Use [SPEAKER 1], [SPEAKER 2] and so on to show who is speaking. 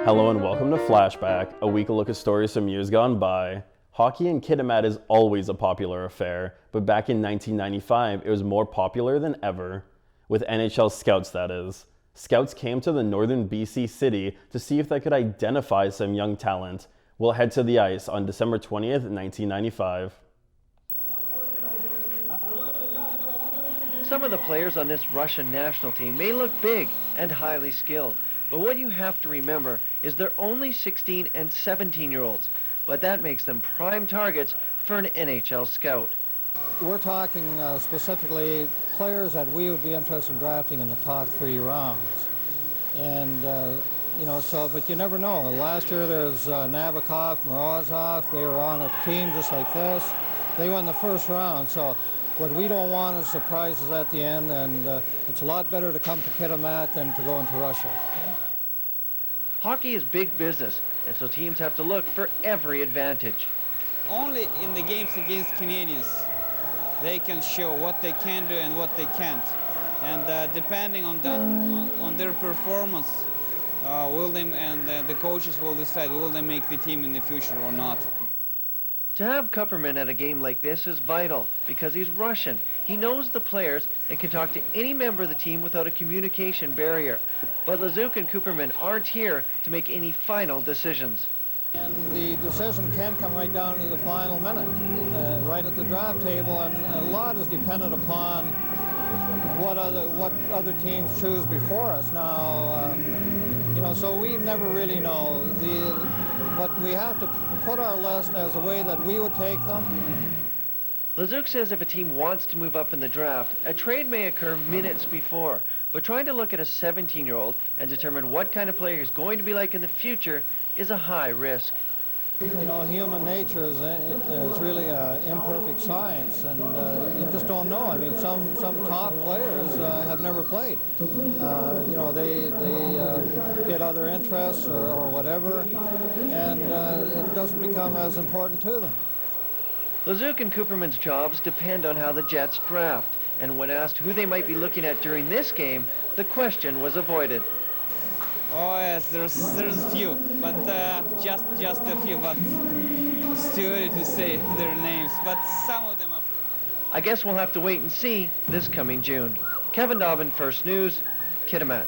[SPEAKER 1] Hello and welcome to Flashback, a weekly look at stories from years gone by. Hockey in Kitimat is always a popular affair, but back in 1995 it was more popular than ever. With NHL scouts, that is. Scouts came to the northern BC city to see if they could identify some young talent. We'll head to the ice on December 20th, 1995.
[SPEAKER 2] Some of the players on this Russian national team may look big and highly skilled, but what you have to remember is they're only 16 and 17-year-olds, but that makes them prime targets for an NHL scout.
[SPEAKER 3] We're talking specifically players that we would be interested in drafting in the top 3 rounds. And, but you never know. Last year there's Nabokov, Morozov, they were on a team just like this. They won the first round, so what we don't want is surprises at the end, and it's a lot better to come to Kitimat than to go into Russia.
[SPEAKER 2] Hockey is big business, and so teams have to look for every advantage.
[SPEAKER 4] Only in the games against Canadians, they can show what they can do and what they can't. And depending on that, on their performance, the coaches will decide will they make the team in the future or not.
[SPEAKER 2] To have Kupperman at a game like this is vital because he's Russian. He knows the players and can talk to any member of the team without a communication barrier. But Lazuk and Kupperman aren't here to make any final decisions.
[SPEAKER 3] And the decision can come right down to the final minute, right at the draft table, and a lot is dependent upon what other teams choose before us. Now, so we never really know. But we have to put our list as a way that we would take them.
[SPEAKER 2] Lazuk says if a team wants to move up in the draft, a trade may occur minutes before. But trying to look at a 17-year-old and determine what kind of player he's going to be like in the future is a high risk.
[SPEAKER 3] Human nature is really an imperfect science, and you just don't know. I mean, some top players have never played. They get other interests or whatever, and it doesn't become as important to them.
[SPEAKER 2] Lazuk and Kupperman's jobs depend on how the Jets draft, and when asked who they might be looking at during this game, the question was avoided.
[SPEAKER 4] Oh yes, there's a few, but just a few, but it's too early to say their names, but some of them are.
[SPEAKER 2] I guess we'll have to wait and see this coming June. Kevin Dobbin, First News, Kitimat.